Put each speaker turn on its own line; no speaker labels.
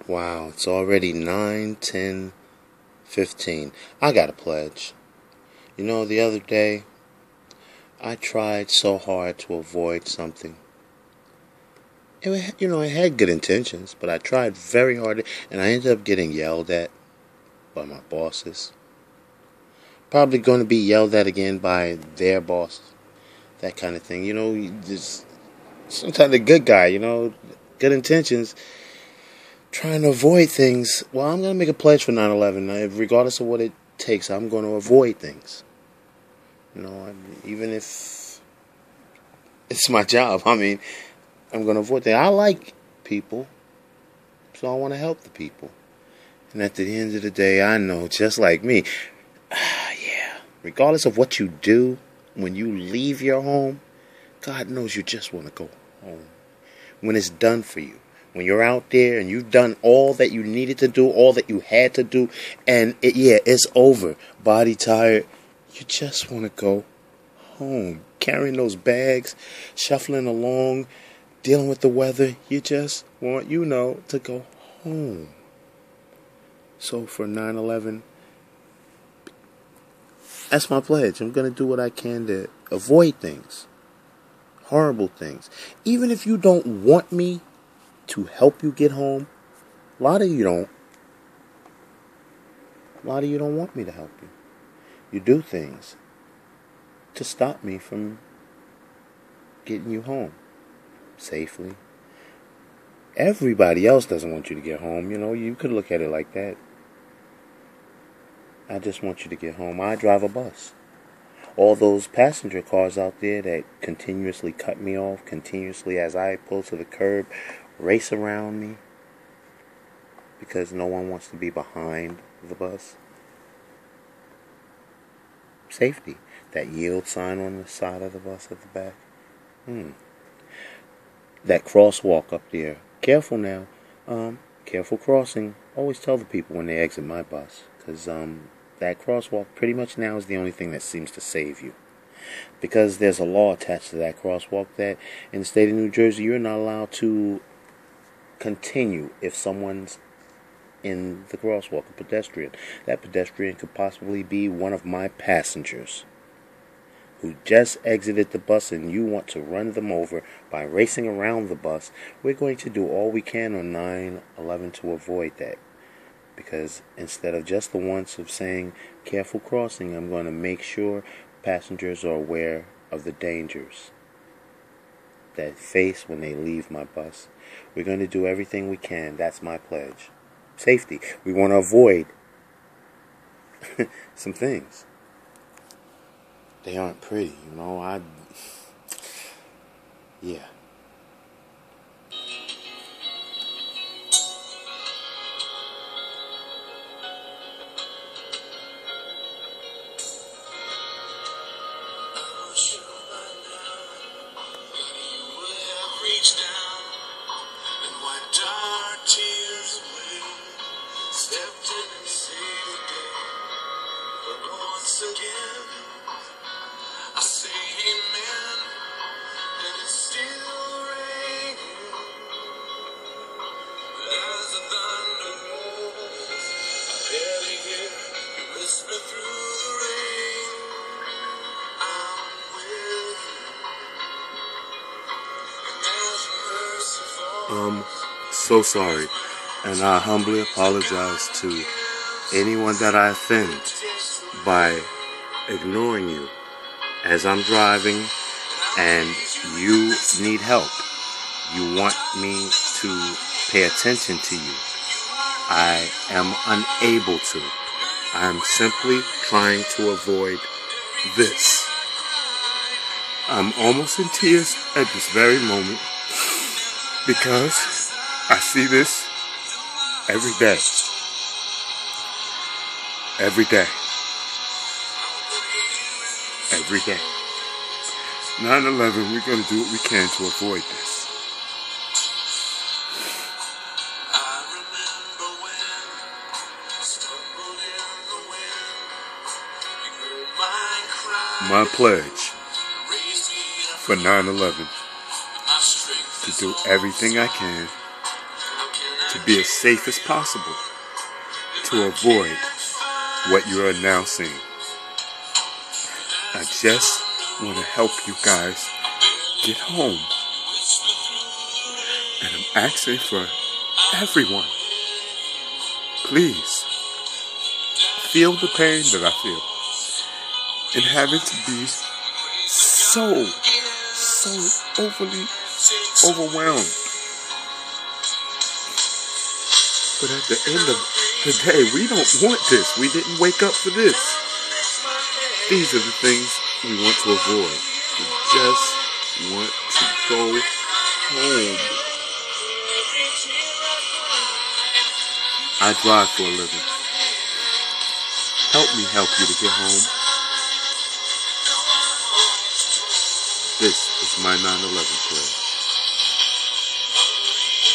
Wow, it's already 9, 10, 15. I got a pledge. You know, the other day, I tried so hard to avoid something. It had good intentions, but I tried very hard, and I ended up getting yelled at by my bosses. Probably going to be yelled at again by their boss. That kind of thing. Just sometimes a good guy, good intentions, trying to avoid things. Well, I'm going to make a pledge for 9/11. Regardless of what it takes, I'm going to avoid things. Even if it's my job. I'm going to avoid things. I like people, so I want to help the people. And at the end of the day, I know, just like me, yeah, regardless of what you do, when you leave your home, God knows you just want to go home. When it's done for you. When you're out there and you've done all that you needed to do, all that you had to do, and it's over. Body tired. You just want to go home. Carrying those bags, shuffling along, dealing with the weather. You just want, to go home. So for 9/11, that's my pledge. I'm going to do what I can to avoid things. Horrible things. Even if you don't want me to help you get home, a lot of you don't. A lot of you don't want me to help you. You do things to stop me from getting you home safely. Everybody else doesn't want you to get home. You could look at it like that. I just want you to get home. I drive a bus. All those passenger cars out there that continuously cut me off, continuously as I pull to the curb, race around me because no one wants to be behind the bus. Safety. That yield sign on the side of the bus at the back. That crosswalk up there. Careful now. Careful crossing. Always tell the people when they exit my bus. Because that crosswalk pretty much now is the only thing that seems to save you. Because there's a law attached to that crosswalk that in the state of New Jersey you're not allowed to continue if someone's in the crosswalk, a pedestrian. That pedestrian could possibly be one of my passengers who just exited the bus and you want to run them over by racing around the bus. We're going to do all we can on 9/11 to avoid that. Because instead of just the once of saying careful crossing, I'm going to make sure passengers are aware of the dangers that face when they leave my bus. We're going to do everything we can. That's my pledge. Safety. We want to avoid some things. They aren't pretty, yeah.
Reach down and wipe dark tears away. Stepped in and saved the day. But once again, I say amen, and it's still raining. But as the thunder rolls, I barely hear you whisper through the rain. I'm with you.
I'm so sorry, and I humbly apologize to anyone that I offend by ignoring you as I'm driving and you need help. You want me to pay attention to you. I am unable to. I'm simply trying to avoid this. I'm almost in tears at this very moment because I see this every day. Every day. Every day. 9/11, we're going to do what we can to avoid this. My pledge for 9/11 to do everything I can
to be as safe as possible to avoid what you are now seeing. I just want to help you guys get home. And I'm asking for everyone, please, feel the pain that I feel in having to be so overly overwhelmed. But at the end of the day, we don't want this. We didn't wake up for this. These are the things we want to avoid. We just want to go home. I drive for a living. Help me help you to get home. This is my 9/11 prayer.